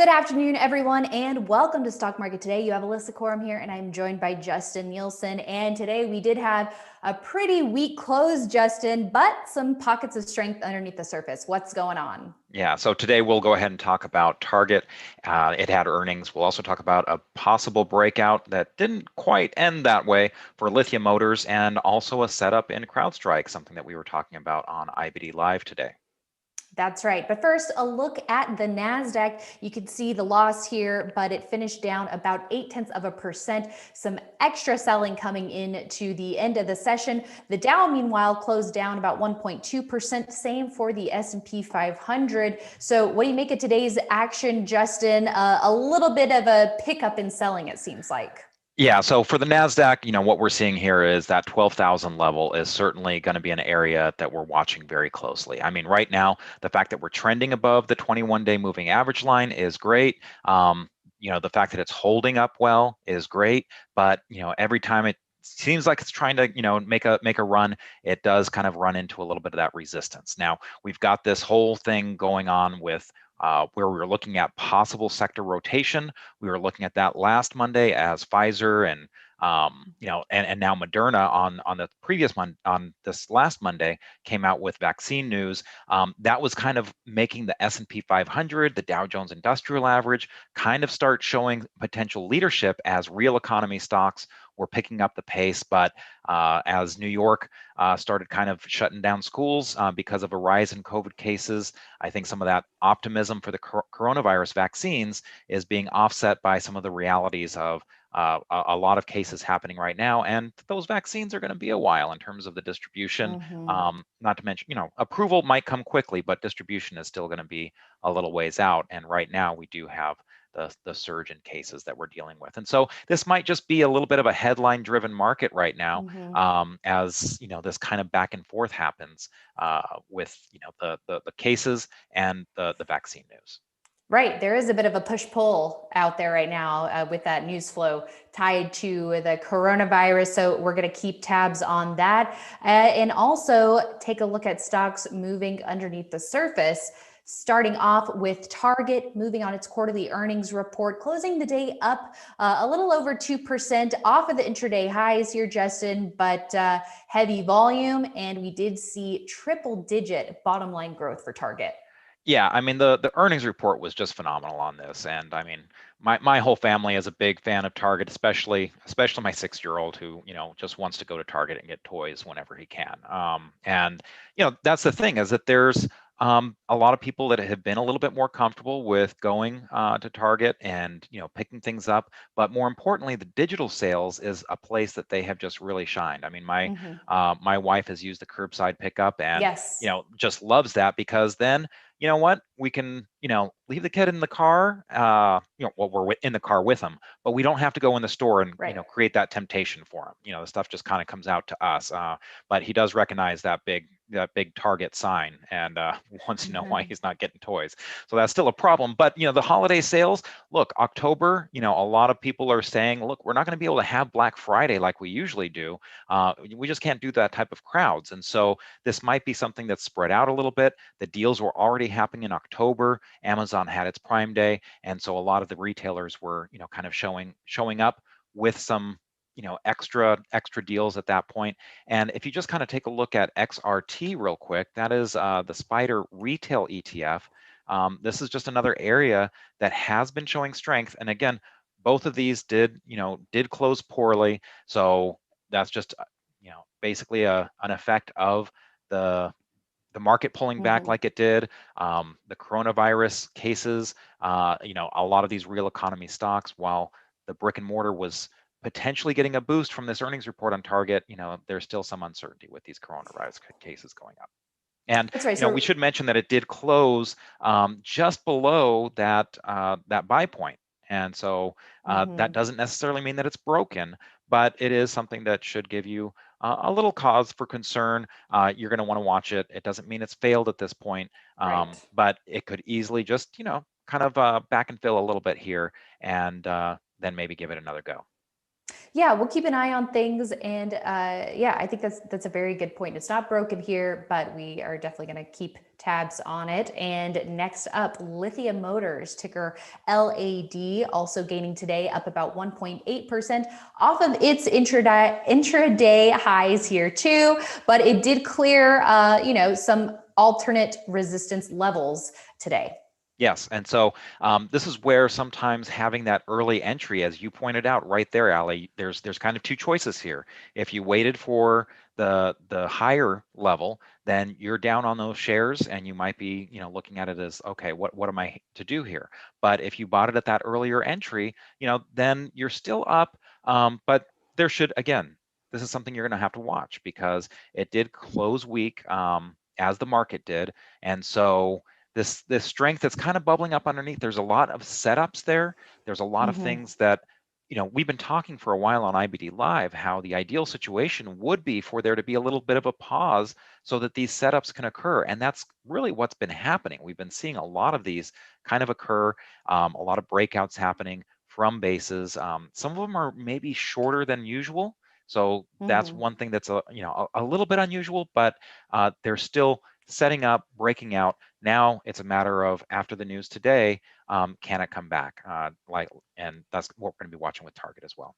Good afternoon, everyone, and welcome to Stock Market Today. You have Alyssa Corum here, and I'm joined by Justin Nielsen. And today we did have a pretty weak close, Justin, but some pockets of strength underneath the surface. What's going on? Yeah, so today we'll go ahead and talk about Target. It had earnings. We'll also talk about a possible breakout that didn't quite end that way for Lithia Motors, and also a setup in CrowdStrike, something that we were talking about on IBD Live today. That's right. But first, a look at the NASDAQ. You can see the loss here, but it finished down about 0.8%. Some extra selling coming in to the end of the session. The Dow, meanwhile, closed down about 1.2%. Same for the S&P 500. So what do you make of today's action, Justin? A little bit of a pickup in selling, it seems like. Yeah, so for the NASDAQ, what we're seeing here is that 12,000 level is certainly going to be an area that we're watching very closely. I mean, right now, the fact that we're trending above the 21-day moving average line is great. The fact that it's holding up well is great, but every time it seems like it's trying to make a run, it does kind of run into a little bit of that resistance. Now, we've got this whole thing going on with where we were looking at possible sector rotation. We were looking at that last Monday as Pfizer and and now Moderna on the previous month, on this last Monday, came out with vaccine news. That was kind of making the S&P 500, the Dow Jones Industrial Average, kind of start showing potential leadership as real economy stocks were picking up the pace. But as New York started kind of shutting down schools because of a rise in COVID cases, I think some of that optimism for the coronavirus vaccines is being offset by some of the realities of a lot of cases happening right now, and those vaccines are going to be a while in terms of the distribution. Not to mention, approval might come quickly, but distribution is still going to be a little ways out. And right now, we do have the surge in cases that we're dealing with, and so this might just be a little bit of a headline-driven market right now, as this kind of back and forth happens with the cases and the vaccine news. Right. There is a bit of a push-pull out there right now with that news flow tied to the coronavirus. So we're going to keep tabs on that and also take a look at stocks moving underneath the surface. Starting off with Target, moving on its quarterly earnings report, closing the day up a little over 2% off of the intraday highs here, Justin, but heavy volume. And we did see triple-digit bottom line growth for Target. Yeah, I mean, the earnings report was just phenomenal on this. And I mean, my whole family is a big fan of Target, especially my 6-year-old who, just wants to go to Target and get toys whenever he can. And that's the thing, is that there's a lot of people that have been a little bit more comfortable with going to Target and picking things up, but more importantly, the digital sales is a place that they have just really shined. I mean, my wife has used the curbside pickup and Yes. just loves that, because then you know what, we can leave the kid in the car, well, we're in the car with him, but we don't have to go in the store and create that temptation for him. The stuff just kind of comes out to us, but he does recognize that big Target sign and wants to know why he's not getting toys. So that's still a problem. But the holiday sales, look, October, a lot of people are saying, look, we're not going to be able to have Black Friday like we usually do. We just can't do that type of crowds. And so this might be something that's spread out a little bit. The deals were already happening in October. Amazon had its Prime Day, and so a lot of the retailers were kind of showing up with some extra deals at that point. And if you just kind of take a look at XRT real quick, that is the Spider Retail ETF. This is just another area that has been showing strength. And again, both of these did close poorly. So that's just basically an effect of the market pulling back like it did, the coronavirus cases, a lot of these real economy stocks, while the brick and mortar was potentially getting a boost from this earnings report on Target, there's still some uncertainty with these coronavirus cases going up. And we should mention that it did close just below that buy point. And so that doesn't necessarily mean that it's broken, but it is something that should give you a little cause for concern. You're going to want to watch it. It doesn't mean it's failed at this point, but it could easily just, kind of back and fill a little bit here, and then maybe give it another go. Yeah, we'll keep an eye on things, and yeah, I think that's a very good point. It's not broken here, but we are definitely going to keep tabs on it. And next up, Lithia Motors, ticker LAD, also gaining today, up about 1.8% off of its intraday highs here too. But it did clear, some alternate resistance levels today. Yes, and so this is where sometimes having that early entry, as you pointed out right there, Ali, there's kind of two choices here. If you waited for the higher level, then you're down on those shares, and you might be, looking at it as, okay, what am I to do here? But if you bought it at that earlier entry, then you're still up. But there should, again, this is something you're going to have to watch because it did close weak, as the market did, and so this strength that's kind of bubbling up underneath. There's a lot of setups there. There's a lot of things that, we've been talking for a while on IBD Live, how the ideal situation would be for there to be a little bit of a pause so that these setups can occur. And that's really what's been happening. We've been seeing a lot of these kind of occur, a lot of breakouts happening from bases. Some of them are maybe shorter than usual. So that's one thing that's a little bit unusual, but they're still setting up, breaking out. Now it's a matter of, after the news today, can it come back? And that's what we're going to be watching with Target as well.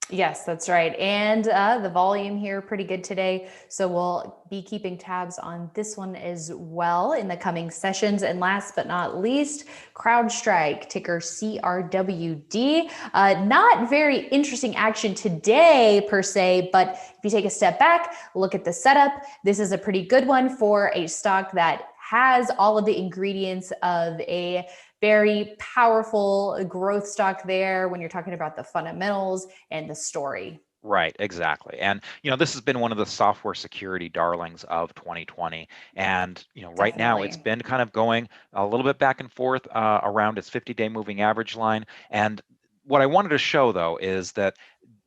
Yes, that's right. And the volume here pretty good today. So we'll be keeping tabs on this one as well in the coming sessions. And last but not least, CrowdStrike, ticker CRWD. Not very interesting action today per se, but if you take a step back, look at the setup, this is a pretty good one for a stock that has all of the ingredients of a very powerful growth stock there when you're talking about the fundamentals and the story. Right, exactly. And this has been one of the software security darlings of 2020. And right now it's Definitely. been kind of going a little bit back and forth around its 50-day moving average line. And what I wanted to show, though, is that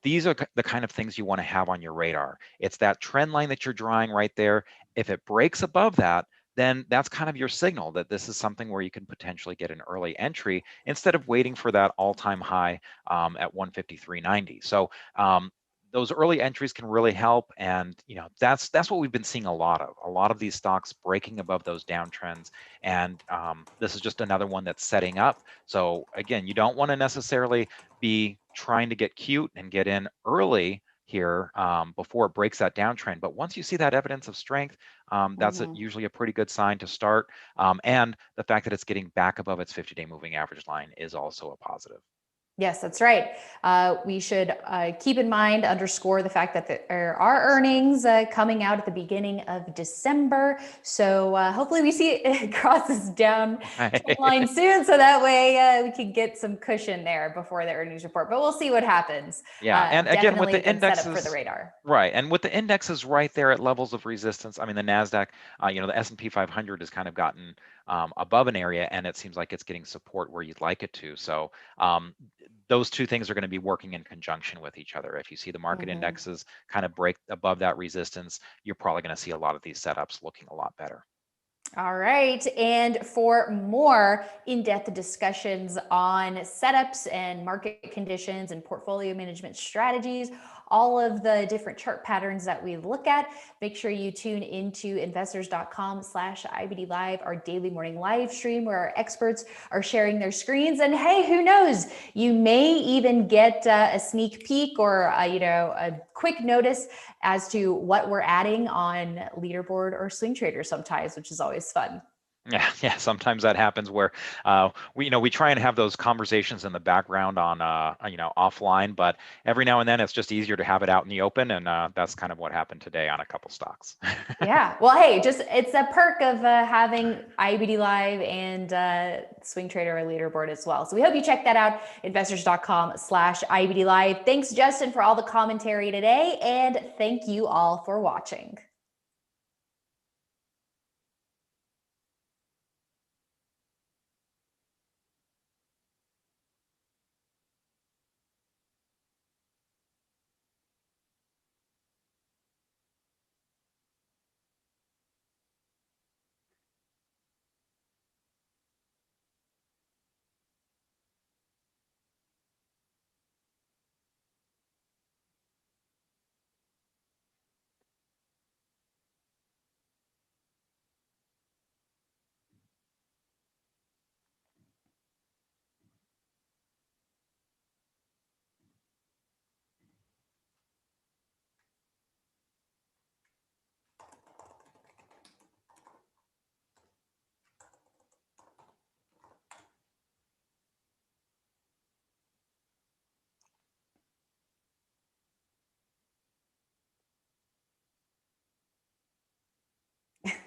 these are the kind of things you want to have on your radar. It's that trend line that you're drawing right there. If it breaks above that, then that's kind of your signal that this is something where you can potentially get an early entry instead of waiting for that all-time high at 153.90. So those early entries can really help, and that's what we've been seeing a lot of these stocks breaking above those downtrends, and this is just another one that's setting up. So again, you don't want to necessarily be trying to get cute and get in early here before it breaks that downtrend, but once you see that evidence of strength, that's usually a pretty good sign to start, and the fact that it's getting back above its 50-day moving average line is also a positive. Yes, that's right. We should keep in mind, underscore the fact that there are earnings coming out at the beginning of December. So hopefully we see it crosses down the line soon, so that way we can get some cushion there before the earnings report. But we'll see what happens. Yeah, and again, with Definitely a the good setup indexes, for the radar. right, and with the indexes right there at levels of resistance, I mean, the Nasdaq, the S&P 500 has kind of gotten above an area, and it seems like it's getting support where you'd like it to. So those two things are going to be working in conjunction with each other. If you see the market indexes kind of break above that resistance, you're probably going to see a lot of these setups looking a lot better. All right. And for more in-depth discussions on setups and market conditions and portfolio management strategies, all of the different chart patterns that we look at, make sure you tune into investors.com/IBD Live, our daily morning live stream where our experts are sharing their screens. And hey, who knows, you may even get a sneak peek or a quick notice as to what we're adding on Leaderboard or Swing Trader sometimes, which is always fun. Yeah. Sometimes that happens where we try and have those conversations in the background on offline, but every now and then it's just easier to have it out in the open, and that's kind of what happened today on a couple stocks. Yeah. Well, hey, it's a perk of having IBD Live and Swing Trader or Leaderboard as well. So we hope you check that out, investors.com/IBD Live. Thanks, Justin, for all the commentary today, and thank you all for watching.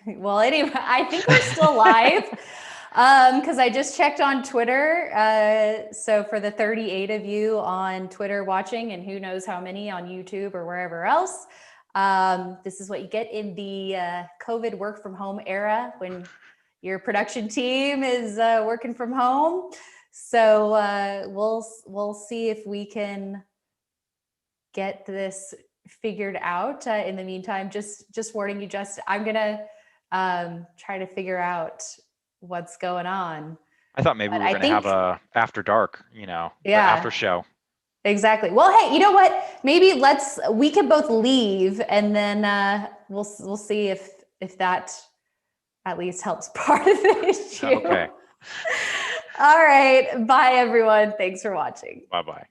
Well, anyway, I think we're still live because I just checked on Twitter. So for the 38 of you on Twitter watching, and who knows how many on YouTube or wherever else, this is what you get in the COVID work from home era when your production team is working from home. So we'll see if we can get this figured out. In the meantime, just warning you, I'm gonna try to figure out what's going on. I thought maybe But we were I going to have think, a after dark, the after yeah, show. exactly. Well, hey, you know what? Maybe we can both leave, and then we'll see if that at least helps part of the issue. Okay. All right. Bye, everyone. Thanks for watching. Bye-bye.